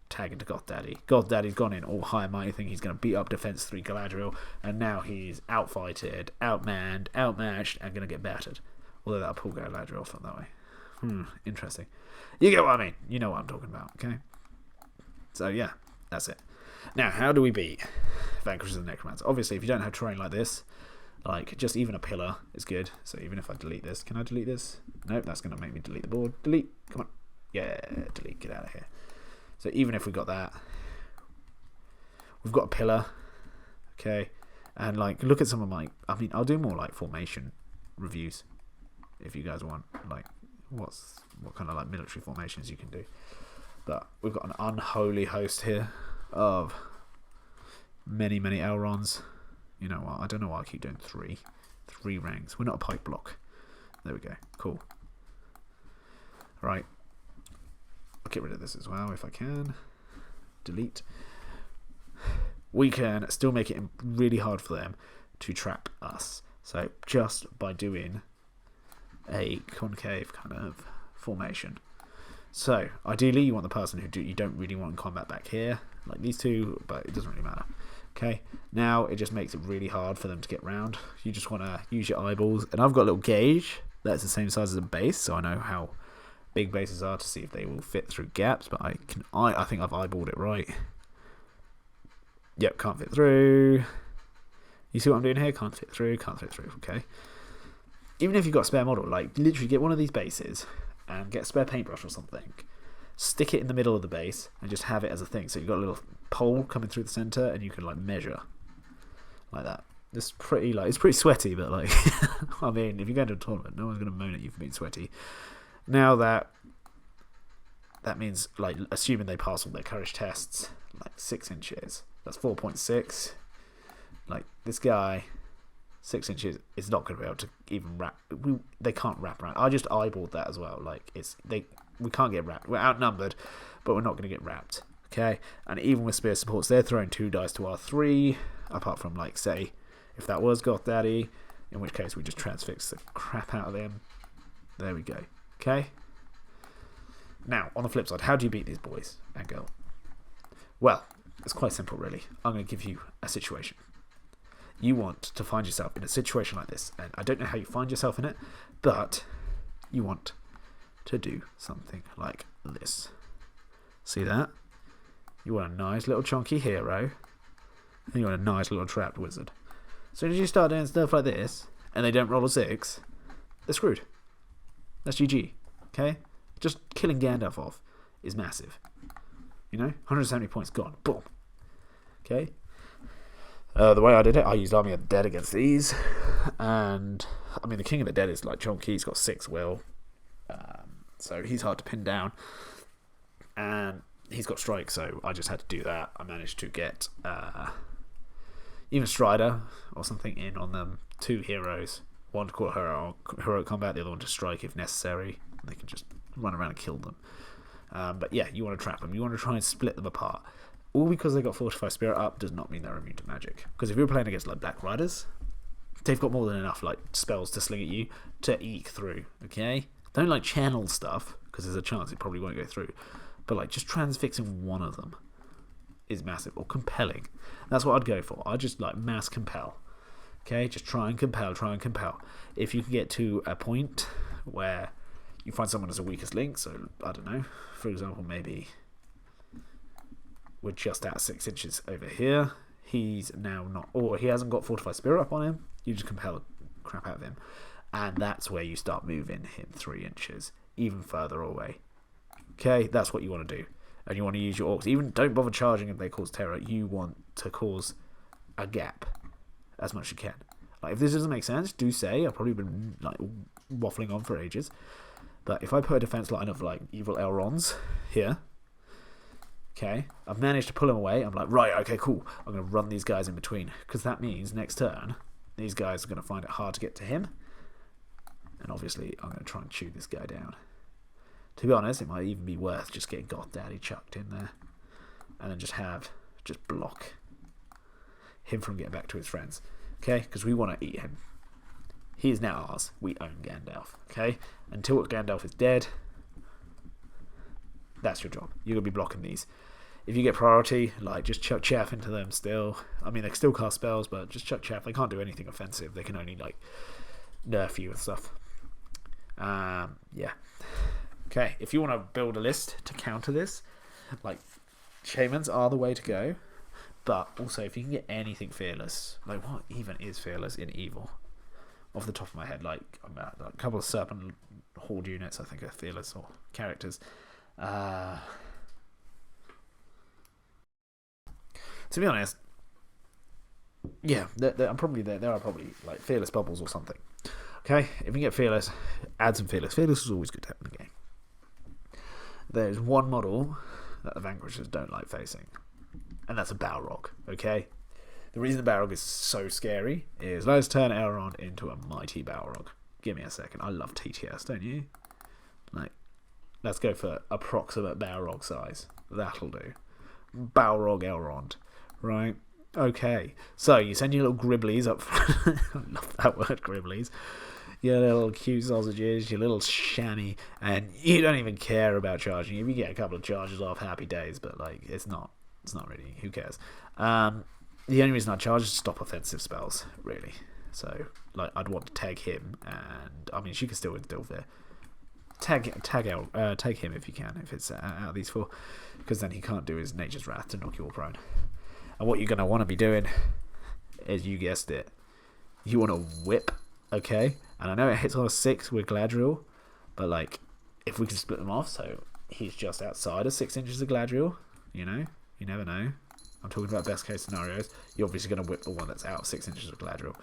Tag into Goth Daddy. Goth Daddy's gone in all high and mighty, thinking he's going to beat up Defense 3 Galadriel, and now he's outfighted, outmanned, outmatched, and going to get battered. Although that'll pull Galadriel off that way. Interesting. You get what I mean. You know what I'm talking about, okay? So, yeah, that's it. Now, how do we beat Vanquishers and Necromancer? Obviously, if you don't have terrain like this, like, just even a pillar is good. So even if I delete this, can I delete this? Nope, that's going to make me delete the board. Delete, come on. Yeah, delete, get out of here. So even if we got that, we've got a pillar, okay? And, like, look at some of my, I mean, I'll do more, like, formation reviews, if you guys want, like, what kind of, like, military formations you can do. But we've got an unholy host here of many, many Elronds. You know what? I don't know why I keep doing 3 ranks. We're not a pike block. There we go. Cool. Right. I'll get rid of this as well if I can. Delete. We can still make it really hard for them to trap us. So just by doing a concave kind of formation. So ideally you want the person who you don't really want in combat back here, like these two, but it doesn't really matter. Okay, now it just makes it really hard for them to get round. You just want to use your eyeballs, and I've got a little gauge that's the same size as a base, so I know how big bases are to see if they will fit through gaps. But I think I've eyeballed it right. Yep, can't fit through. You see what I'm doing here? Can't fit through. Can't fit through. Okay. Even if you've got a spare model, like literally get one of these bases and get a spare paintbrush or something. Stick it in the middle of the base and just have it as a thing. So you've got a little pole coming through the center, and you can like measure like that. It's pretty sweaty, but like I mean, if you go to a tournament, no one's going to moan at you for being sweaty. Now that means, like, assuming they pass all their courage tests, like 6 inches. That's 4.6. Like this guy, 6 inches is not going to be able to even wrap. They can't wrap around. I just eyeballed that as well. Like we can't get wrapped. We're outnumbered, but we're not going to get wrapped. Okay, and even with spear supports, they're throwing 2 dice to our 3. Apart from, like, say, if that was Goth Daddy, in which case we just transfix the crap out of them. There we go. Okay. Now, on the flip side, how do you beat these boys and girl? Well, it's quite simple, really. I'm going to give you a situation. You want to find yourself in a situation like this, and I don't know how you find yourself in it, but you want to do something like this. See that? You want a nice little chunky hero, and you want a nice little trapped wizard. As soon as you start doing stuff like this, and they don't roll a 6, they're screwed. That's GG. Okay? Just killing Gandalf off is massive. You know? 170 points gone. Boom. Okay? The way I did it, I used Army of the Dead against these. And, I mean, the King of the Dead is like chunky. He's got 6 will. So he's hard to pin down. And he's got strike, so I just had to do that. I managed to get even Strider or something in on them. 2 heroes, one to call heroic combat, the other one to strike if necessary. They can just run around and kill them. But yeah, you want to trap them. You want to try and split them apart. All because they got Fortify Spirit up does not mean they're immune to magic. Because if you're playing against like Black Riders, they've got more than enough like spells to sling at you to eke through. Okay, don't like channel stuff because there's a chance it probably won't go through. But like just transfixing one of them is massive, or compelling. That's what I'd go for. I'd just like mass compel. Okay, just try and compel. If you can get to a point where you find someone as a weakest link, so I don't know, for example, maybe we're just at 6 inches over here. He's now not, or he hasn't got Fortify Spirit up on him. You just compel the crap out of him, and that's where you start moving him 3 inches, even further away. Okay, that's what you want to do, and you want to use your orcs. Even don't bother charging if they cause terror. You want to cause a gap as much as you can. Like if this doesn't make sense, do say. I've probably been like waffling on for ages, but if I put a defense line of like evil Elronds here. Okay, I've managed to pull him away. I'm like, right, okay, cool. I'm going to run these guys in between. Because that means next turn, these guys are going to find it hard to get to him. And obviously, I'm going to try and chew this guy down. To be honest, it might even be worth just getting God Daddy chucked in there. And then just block him from getting back to his friends. Okay, because we want to eat him. He is now ours. We own Gandalf. Okay, until Gandalf is dead, that's your job. You're going to be blocking these. If you get priority, like just chuck chaff into them still. I mean, they can still cast spells, but just chuck chaff. They can't do anything offensive. They can only like nerf you and stuff. Yeah. Okay, if you want to build a list to counter this, like shamans are the way to go. But also, if you can get anything fearless, like what even is fearless in evil? Off the top of my head, like a couple of serpent horde units, I think are fearless or characters. To be honest, yeah, there are probably like fearless bubbles or something. Okay, if you get fearless, add some fearless. Fearless is always good to have in the game. There's one model that the Vanquishers don't like facing, and that's a Balrog. Okay, the reason the Balrog is so scary is let's turn Elrond into a mighty Balrog. Give me a second. I love TTS, don't you? Like, let's go for approximate Balrog size. That'll do. Balrog Elrond. Right? Okay. So, you send your little gribblies up. I love that word, gribblies. Your little cute sausages, your little chamois, and you don't even care about charging. If you get a couple of charges off, happy days, but like, it's not really, who cares? The only reason I charge is to stop offensive spells, really. So, like, I'd want to tag him, and I mean, she can still deal with it. Tag him if you can, if it's out of these 4, because then he can't do his Nature's Wrath to knock you all prone. And what you're going to want to be doing is, you guessed it, you want to whip, okay? And I know it hits on a 6 with Galadriel, but like, if we can split them off, so he's just outside of 6 inches of Galadriel, you know, you never know. I'm talking about best case scenarios. You're obviously going to whip the one that's out 6 inches of Galadriel.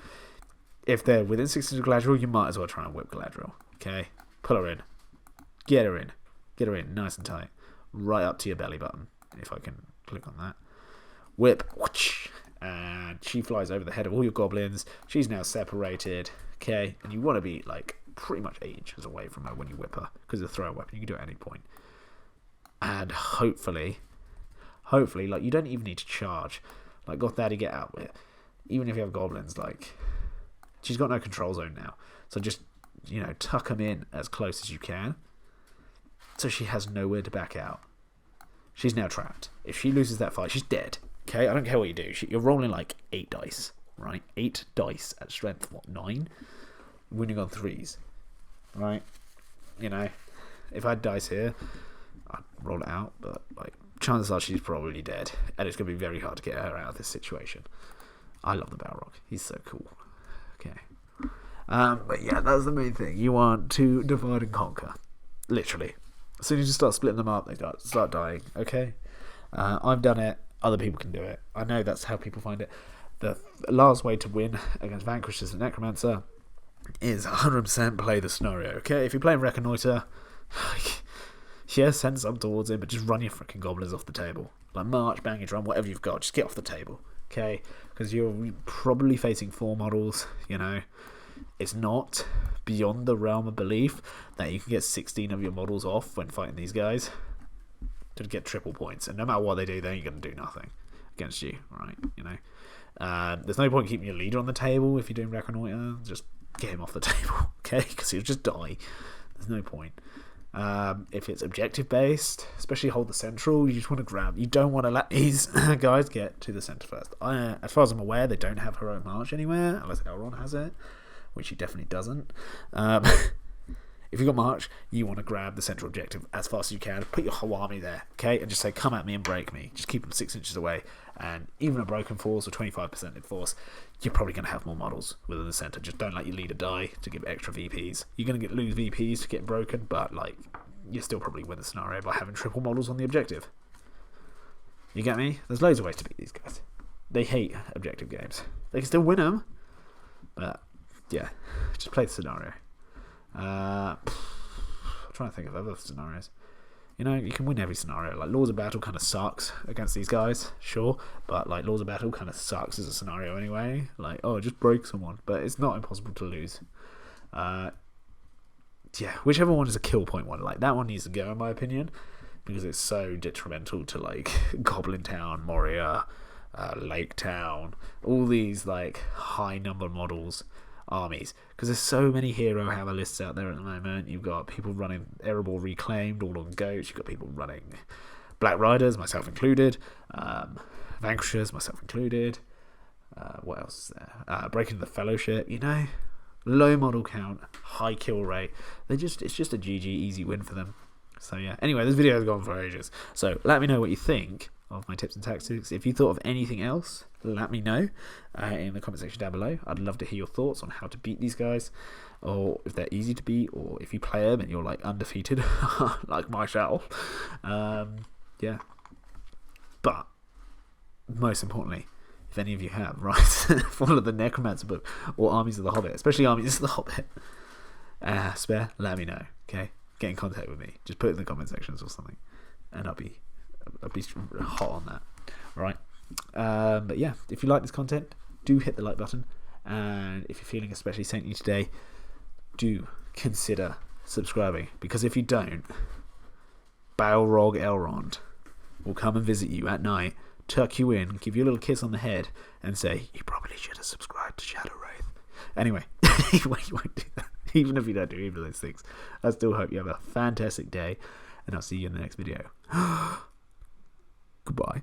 If they're within 6 inches of Galadriel, you might as well try and whip Galadriel, okay? Pull her in. Get her in, nice and tight, right up to your belly button, if I can click on that. Whip, whoosh, and she flies over the head of all your goblins. She's now separated, okay? And you want to be like pretty much 8 inches away from her when you whip her, because it's a throw weapon. You can do it at any point. And hopefully, like, you don't even need to charge. Like, God Daddy, get out with it. Even if you have goblins, like, she's got no control zone now, so just, you know, tuck them in as close as you can, so she has nowhere to back out. She's now trapped. If she loses that fight, she's dead. Okay, I don't care what you do. You're rolling like 8 dice, right? 8 dice at strength, what, 9? Winning on 3s, right? You know, if I had dice here, I'd roll it out, but like, chances are she's probably dead, and it's going to be very hard to get her out of this situation. I love the Balrog. He's so cool. Okay. But yeah, that's the main thing. You want to divide and conquer. Literally. As soon as you start splitting them up, they start dying. Okay? I've done it. Other people can do it. I know that's how people find it. The last way to win against Vanquishers and Necromancer is 100% play the scenario. Okay? If you're playing Reconnoiter, Yeah, send some towards him, but just run your freaking goblins off the table. Like march, bang your drum, whatever you've got, just get off the table, okay? Because you're probably facing 4 models, you know. It's not beyond the realm of belief that you can get 16 of your models off when fighting these guys to get triple points. And no matter what they do, they ain't going to do nothing against you, right? You know, there's no point keeping your leader on the table if you're doing Reconnoiter. Just get him off the table, okay? Because he'll just die. There's no point. If it's objective based, especially hold the central, you just want to grab. You don't want to let these guys get to the center first. As far as I'm aware, they don't have heroic march anywhere unless Elrond has it, which he definitely doesn't. If you've got march, you want to grab the central objective as fast as you can. Put your whole army there, okay, and just say, come at me and break me. Just keep them 6 inches away. And even a broken force or 25% in force, you're probably going to have more models within the center. Just don't let your leader die to give extra VPs. You're going to lose VPs to get broken, but like you still probably win the scenario by having triple models on the objective. You get me? There's loads of ways to beat these guys. They hate objective games. They can still win them, but yeah, just play the scenario. I'm trying to think of other scenarios. You know, you can win every scenario. Like Laws of Battle kind of sucks against these guys, sure, but like Laws of Battle kind of sucks as a scenario anyway. Like, oh, just break someone, but it's not impossible to lose. Yeah, whichever one is a kill point one, like that one needs to go in my opinion, because it's so detrimental to like Goblin Town, Moria, Lake Town, all these like high number models. Armies, because there's so many hero hammer lists out there at the moment. You've got people running Erebor Reclaimed all on goats. You've got people running Black Riders, myself included, Vanquishers, myself included. What else is there? Breaking the Fellowship, you know, low model count, high kill rate. It's just a GG easy win for them. So yeah, anyway, this video has gone for ages, so let me know what you think of my tips and tactics. If you thought of anything else, let me know in the comment section down below. I'd love to hear your thoughts on how to beat these guys, or if they're easy to beat, or if you play them and you're like undefeated like myself. Yeah, but most importantly, if any of you have, right, follow the Necromancer book or Armies of the Hobbit, especially Armies of the Hobbit, spare, let me know, okay? Get in contact with me. Just put it in the comment sections or something, and I'll be hot on that, right? But yeah, if you like this content, do hit the like button, and if you're feeling especially saintly today, do consider subscribing, because if you don't, Balrog Elrond will come and visit you at night, tuck you in, give you a little kiss on the head, and say, you probably should have subscribed to Shadow Wraith. Anyway, you won't do that. Even if you don't do either of those things, I still hope you have a fantastic day, and I'll see you in the next video. Goodbye.